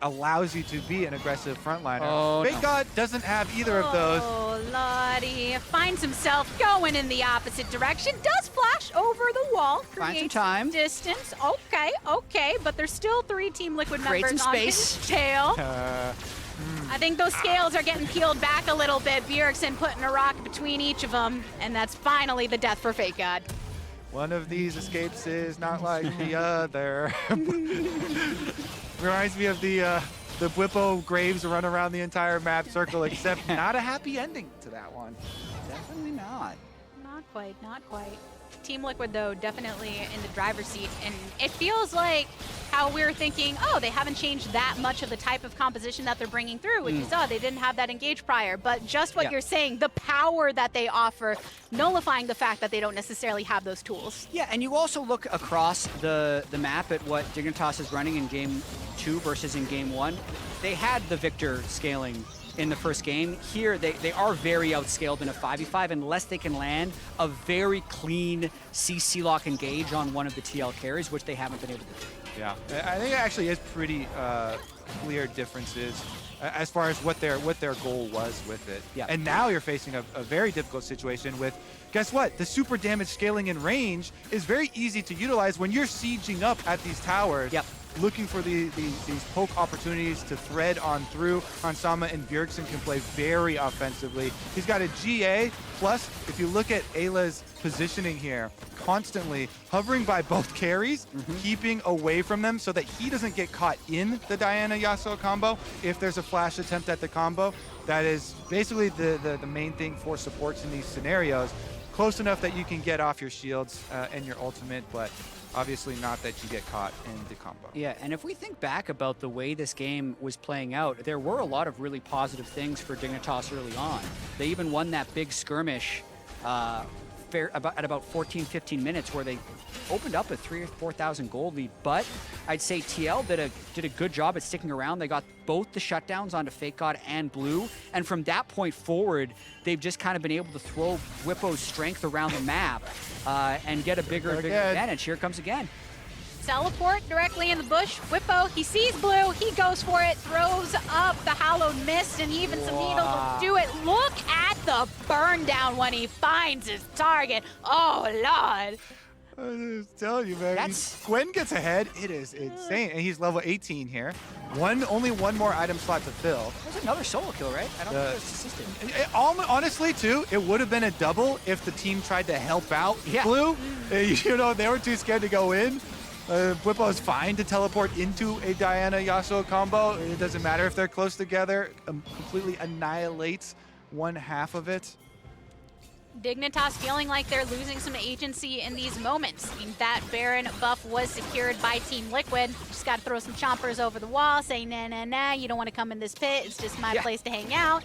Allows you to be an aggressive frontliner. Oh, Fake God doesn't have either of those. Oh, Lottie finds himself going in the opposite direction. Does flash over the wall. Finds some time. Distance. Okay, but there's still 3 Team Liquid members on his tail. I think those scales are getting peeled back a little bit. Bjergsen putting a rock between each of them, and that's finally the death for Fake God. One of these escapes is not like the other. Reminds me of the Whippo graves run around the entire map circle, except not a happy ending to that one. Definitely not. Not quite. Team Liquid, though, definitely in the driver's seat, and it feels like how we're thinking, oh, they haven't changed that much of the type of composition that they're bringing through, which is, oh, they didn't have that engage prior, but just what you're saying, the power that they offer, nullifying the fact that they don't necessarily have those tools. Yeah, and you also look across the map at what Dignitas is running in Game 2 versus in Game 1. They had the Victor scaling in the first game. Here, they are very outscaled in a 5v5 unless they can land a very clean CC lock engage on one of the TL carries, which they haven't been able to do. Yeah, I think it actually is pretty clear differences as far as what their goal was with it. Yeah. And now you're facing a very difficult situation with, guess what? The super damage scaling in range is very easy to utilize when you're sieging up at these towers. Yep. Looking for these poke opportunities to thread on through. Hansama and Bjergsen can play very offensively. He's got a GA, plus if you look at Ayla's positioning here, constantly hovering by both carries, keeping away from them so that he doesn't get caught in the Diana-Yasuo combo. If there's a flash attempt at the combo, that is basically the main thing for supports in these scenarios. Close enough that you can get off your shields and your ultimate, but obviously not that you get caught in the combo. Yeah, and if we think back about the way this game was playing out, there were a lot of really positive things for Dignitas early on. They even won that big skirmish at about 14, 15 minutes where they opened up a 3,000 or 4,000 gold lead, but I'd say TL did a good job at sticking around. They got both the shutdowns onto Fake God and Blue, and from that point forward, they've just kind of been able to throw Whippo's strength around the map and get a bigger advantage. Here it comes again. Teleport directly in the bush. Whippo, he sees Blue, he goes for it, throws up the Hallowed Mist, and even some needles will do it. Look at the burn down when he finds his target. Oh, Lord. I'm just telling you, man. That's- Gwen gets ahead. It is insane. And he's level 18 here. Only one more item slot to fill. There's another solo kill, right? I don't think it was assisted. Honestly, too, it would have been a double if the team tried to help out Blue. You know, they were too scared to go in. Whippo is fine to teleport into a Diana Yasuo combo. It doesn't matter if they're close together. Completely annihilates one half of it. Dignitas feeling like they're losing some agency in these moments. I mean, that Baron buff was secured by Team Liquid. Just got to throw some chompers over the wall, saying, nah, nah, nah, you don't want to come in this pit. It's just my place to hang out.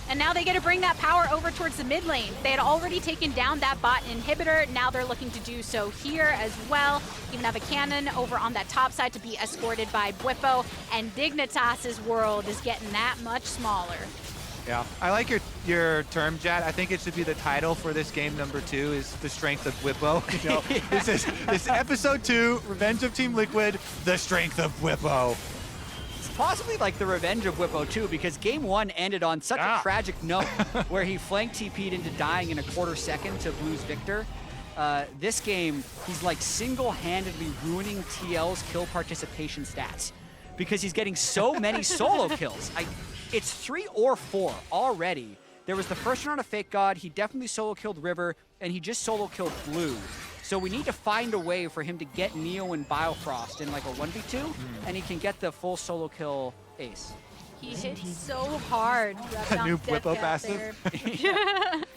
And now they get to bring that power over towards the mid lane. They had already taken down that bot inhibitor. Now they're looking to do so here as well. Even have a cannon over on that top side to be escorted by Bwipo. And Dignitas's world is getting that much smaller. Yeah, I like your term, Jad. I think it should be the title for this game number 2 is the strength of Whippo. You know, this episode 2, Revenge of Team Liquid, the strength of Whippo. It's possibly like the revenge of Whippo too, because game 1 ended on such a tragic note where he flank TP'd into dying in a quarter second to Blue's Victor. This game, he's like single-handedly ruining TL's kill participation stats because he's getting so many solo kills. It's 3 or 4 already. There was the first round of Fake God. He definitely solo killed River, and he just solo killed Blue. So we need to find a way for him to get Neo and Biofrost in like a 1v2, and he can get the full solo kill ace. He hit so hard. A new Whippo passive.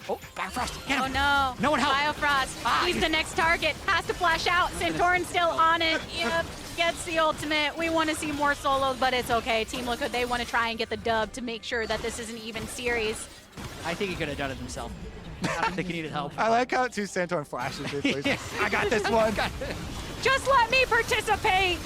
Oh, Biofrost! Get him. Oh no. No one help. Biofrost. He's the next target. Has to flash out. Santorin's still on it. Yep. Gets the ultimate. We want to see more solos, but it's okay. Team Liquid, they want to try and get the dub to make sure that this is an even series. I think he could have done it himself. I don't think he needed help. I like how Santorin flashes it. I got this one. Just let me participate.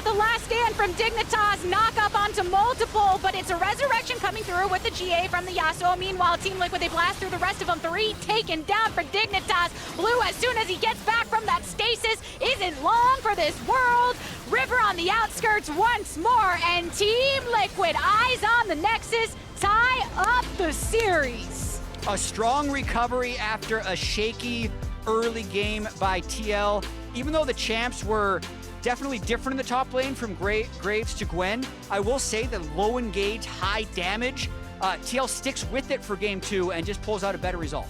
The last stand from Dignitas, knock up onto multiple, but it's a resurrection coming through with the GA from the Yasuo. Meanwhile, Team Liquid, they blast through the rest of them. 3 taken down for Dignitas. Blue, as soon as he gets back from that stasis, isn't long for this world. River on the outskirts once more, and Team Liquid, eyes on the Nexus, tie up the series. A strong recovery after a shaky early game by TL. Even though the champs were definitely different in the top lane from Graves to Gwen, I will say that low engage, high damage, TL sticks with it for game 2 and just pulls out a better result.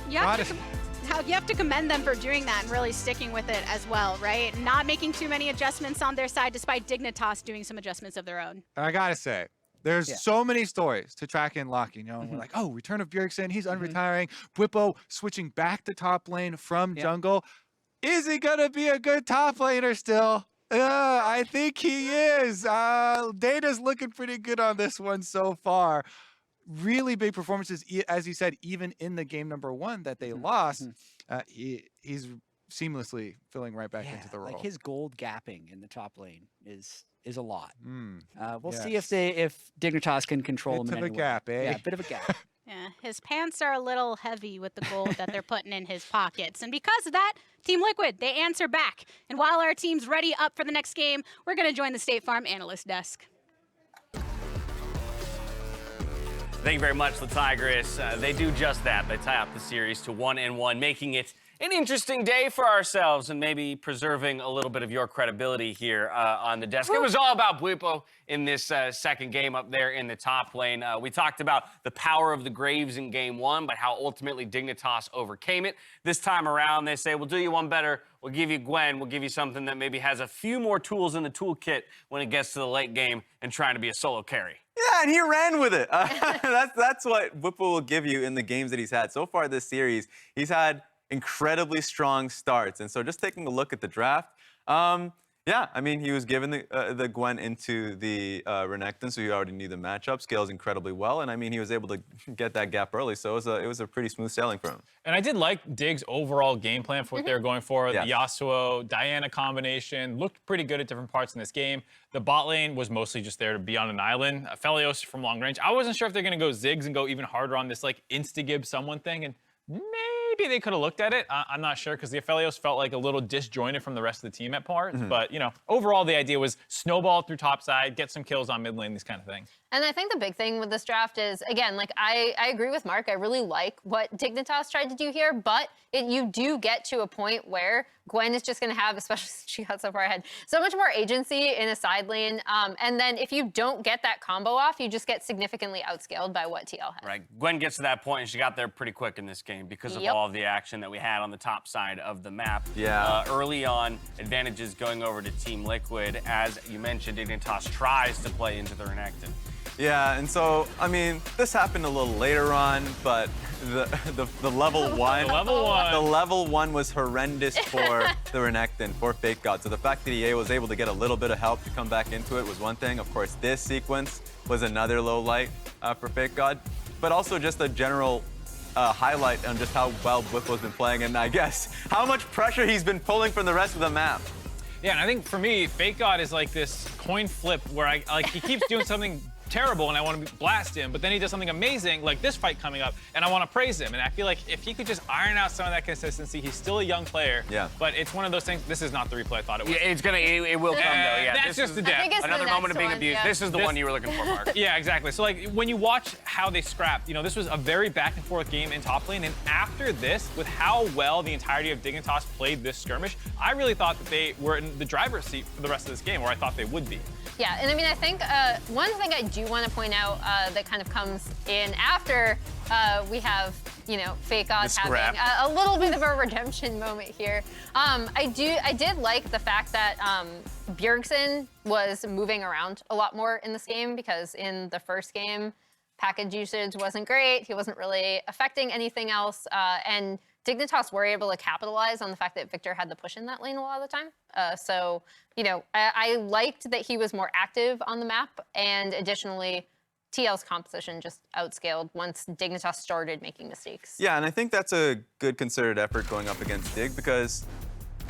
You have to commend them for doing that and really sticking with it as well, right? Not making too many adjustments on their side, despite Dignitas doing some adjustments of their own. I gotta say, there's so many stories to track and lock, you know, and we're like, oh, return of Bjergsen, he's unretiring. Whippo switching back to top lane from jungle. Is he gonna be a good top laner still? I think he is. Data's looking pretty good on this one so far. Really big performances, as you said, even in the game number 1 that they lost. He's seamlessly filling right back into the role. Like his gold gapping in the top lane is a lot. We'll see if Dignitas can control him in any way. Gap, eh? Yeah, a bit of a gap. Yeah, his pants are a little heavy with the gold that they're putting in his pockets. And because of that, Team Liquid, they answer back. And while our team's ready up for the next game, we're going to join the State Farm analyst desk. Thank you very much, the Tigress. They do just that. They tie up the series to 1-1, making it an interesting day for ourselves and maybe preserving a little bit of your credibility here on the desk. It was all about Bwipo in this second game up there in the top lane. We talked about the power of the Graves in game 1, but how ultimately Dignitas overcame it. This time around, they say, we'll do you one better. We'll give you Gwen. We'll give you something that maybe has a few more tools in the toolkit when it gets to the late game and trying to be a solo carry. Yeah, and he ran with it. That's what Bwipo will give you in the games that he's had. So far this series, he's had incredibly strong starts. And so just taking a look at the draft, yeah, I mean, he was given the Gwen into the Renekton, so you already knew the matchup. Scales incredibly well, and I mean, he was able to get that gap early, so it was a pretty smooth sailing for him. And I did like Dig's overall game plan for what they were going for. The Yasuo, Diana combination looked pretty good at different parts in this game. The bot lane was mostly just there to be on an island. Felios from long range. I wasn't sure if they're going to go Ziggs and go even harder on this, like, insta-gib someone thing, and maybe maybe they could have looked at it. I'm not sure, because the Aphelios felt like a little disjointed from the rest of the team at parts. But, you know, overall, the idea was snowball through top side, get some kills on mid lane, these kind of things. And I think the big thing with this draft is, again, like I agree with Mark. I really like what Dignitas tried to do here, but you do get to a point where Gwen is just going to have, especially since she got so far ahead, so much more agency in a side lane. And then if you don't get that combo off, you just get significantly outscaled by what TL has. Right. Gwen gets to that point, and she got there pretty quick in this game because of all of the action that we had on the top side of the map. Yeah. Early on, advantages going over to Team Liquid. As you mentioned, Dignitas tries to play into the Renekton. Yeah, and so, I mean, this happened a little later on, but the level one, the level one was horrendous for the Renekton, for Fake God. So the fact that EA was able to get a little bit of help to come back into it was one thing. Of course, this sequence was another low light for Fake God, but also just a general highlight on just how well Whipple's been playing, and I guess how much pressure he's been pulling from the rest of the map. Yeah, and I think for me, Fake God is like this coin flip where he keeps doing something terrible and I want to blast him, but then he does something amazing like this fight coming up and I want to praise him. And I feel like if he could just iron out some of that consistency, he's still a young player. Yeah. But it's one of those things. This is not the replay I thought it was. Yeah, it will come though. Yeah, that's just the depth. Another moment of being abused. Yeah. This is the one you were looking for, Mark. Yeah, exactly. So like when you watch how they scrapped, you know, this was a very back and forth game in top lane. And after this, with how well the entirety of Dignitas played this skirmish, I really thought that they were in the driver's seat for the rest of this game, or I thought they would be. Yeah, and I mean, I think one thing I do want to point out that kind of comes in after we have, you know, Fake God having a little bit of a redemption moment here. I did like the fact that Bjergsen was moving around a lot more in this game, because in the first game, package usage wasn't great. He wasn't really affecting anything else, and Dignitas were able to capitalize on the fact that Victor had the push in that lane a lot of the time. So, you know, I liked that he was more active on the map, and additionally, TL's composition just outscaled once Dignitas started making mistakes. Yeah, and I think that's a good concerted effort going up against Dig, because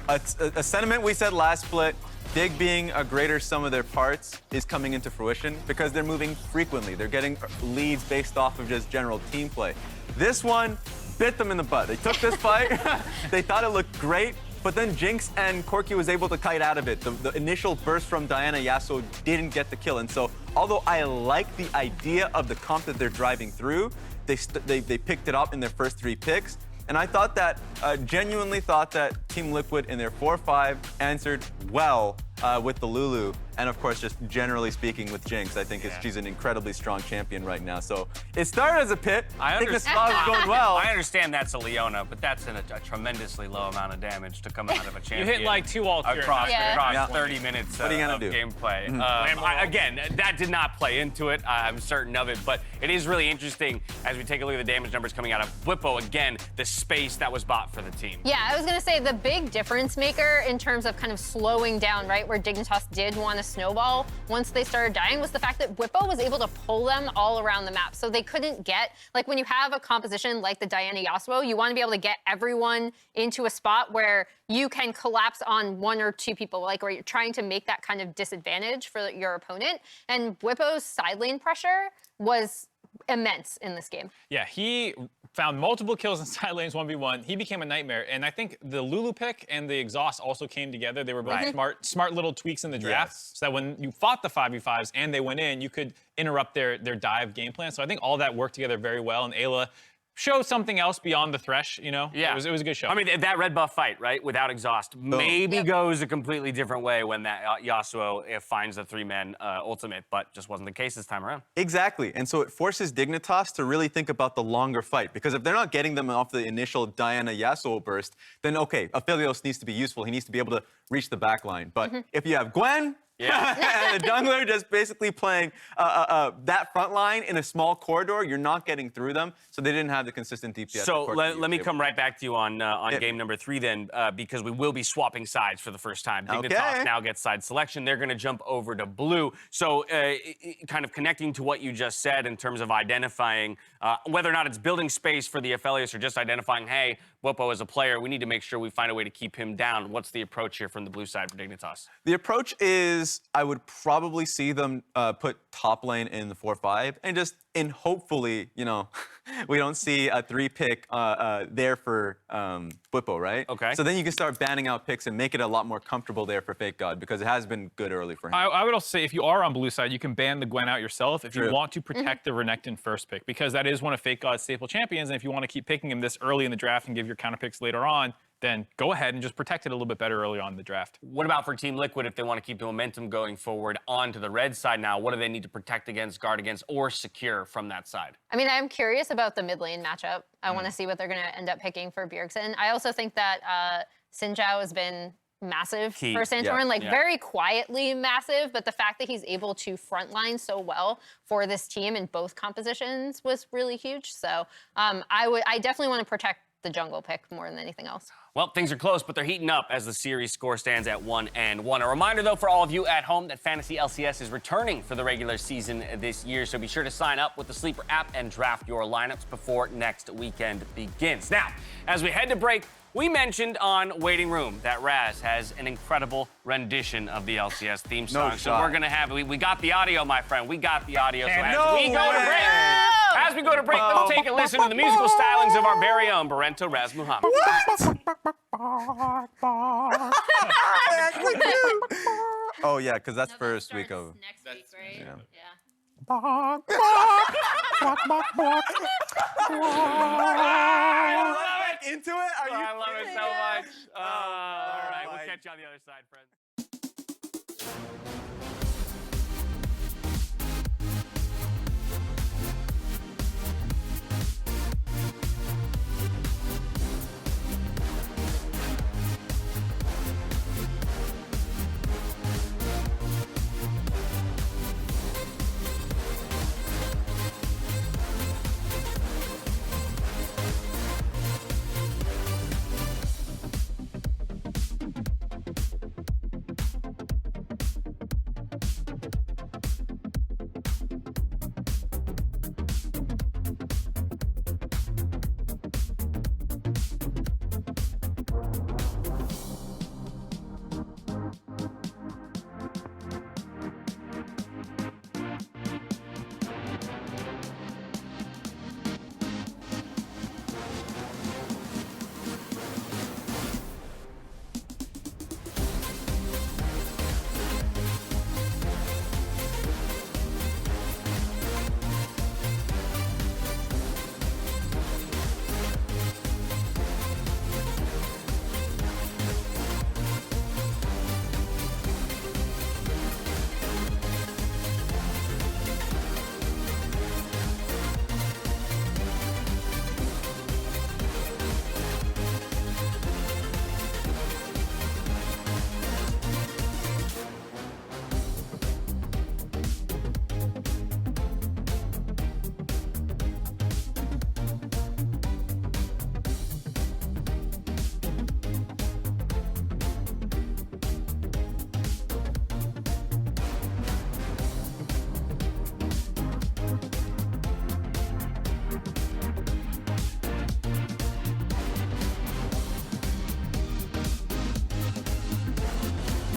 a sentiment we said last split, Dig being a greater sum of their parts, is coming into fruition because they're moving frequently. They're getting leads based off of just general team play. This one bit them in the butt. They took this fight, they thought it looked great, but then Jinx and Corki was able to kite out of it. The initial burst from Diana Yasuo didn't get the kill, and so although I like the idea of the comp that they're driving through, they picked it up in their first 3 picks. And I thought that, genuinely thought that Team Liquid in their 4-5 answered well with the Lulu. And of course, just generally speaking with Jinx, I think she's an incredibly strong champion right now. So it started as a pit. I think the spot was going well. I understand that's a Leona, but that's a tremendously low amount of damage to come out of a champion. You hit like 2 ults across 30 minutes of gameplay. Again, that did not play into it. I'm certain of it, but it is really interesting as we take a look at the damage numbers coming out of Bwipo. Again, the space that was bought for the team. Yeah, I was going to say the big difference maker in terms of kind of slowing down, right, where Dignitas did want to snowball once they started dying, was the fact that Bwipo was able to pull them all around the map. So they couldn't get, like when you have a composition like the Diana Yasuo, you want to be able to get everyone into a spot where you can collapse on 1 or 2 people, like where you're trying to make that kind of disadvantage for your opponent. And Bwipo's side lane pressure was immense in this game. Yeah, he found multiple kills in side lanes 1v1. He became a nightmare. And I think the Lulu pick and the exhaust also came together. They were both smart little tweaks in the draft, so that when you fought the 5v5s and they went in, you could interrupt their dive game plan. So I think all that worked together very well. And Ayla showed something else beyond the Thresh, you know? Yeah. It was a good show. I mean, that red buff fight, right, without exhaust, maybe goes a completely different way when that Yasuo finds the 3-man ultimate, but just wasn't the case this time around. Exactly, and so it forces Dignitas to really think about the longer fight, because if they're not getting them off the initial Diana Yasuo burst, then okay, Aphelios needs to be useful. He needs to be able to reach the back line. But if you have Gwen, and the jungler just basically playing that front line in a small corridor, you're not getting through them, so they didn't have the consistent DPS. So let me come right back to you on game number 3 then, because we will be swapping sides for the first time. Dignitas now gets side selection. They're going to jump over to blue. So kind of connecting to what you just said in terms of identifying whether or not it's building space for the Aphelios or just identifying, hey, Bwipo is a player, we need to make sure we find a way to keep him down. What's the approach here from the blue side for Dignitas? The approach is I would probably see them put top lane in the 4-5 and just And hopefully, you know, we don't see a 3-pick there for Bwipo, right? Okay. So then you can start banning out picks and make it a lot more comfortable there for Fake God because it has been good early for him. I would also say if you are on blue side, you can ban the Gwen out yourself if you True. want to protect the Renekton first pick, because that is one of Fake God's staple champions. And if you want to keep picking him this early in the draft and give your counter picks later on, then go ahead and just protect it a little bit better early on in the draft. What about for Team Liquid if they want to keep the momentum going forward onto the red side now? What do they need to protect against, guard against, or secure from that side? I mean, I'm curious about the mid lane matchup. I want to see what they're going to end up picking for Bjergsen. I also think that Xin Zhao has been massive Key. for Santorin, like Yeah. very quietly massive, but the fact that he's able to frontline so well for this team in both compositions was really huge. So I definitely want to protect the jungle pick more than anything else. Well, things are close, but they're heating up as the series score stands at 1-1. A reminder, though, for all of you at home that Fantasy LCS is returning for the regular season this year, so be sure to sign up with the Sleeper app and draft your lineups before next weekend begins. Now, as we head to break, we mentioned on Waiting Room that Raz has an incredible rendition of the LCS theme song. So we're going to have, we got the audio, my friend. We got the audio. So as we go to break, let's take a listen to the musical stylings of our very own Barento Raz Muhammad. Oh, yeah, because that's first week of... Next week, right? Yeah. Yeah. Into it? Are you I love it so much. All right, we'll catch you on the other side, friends.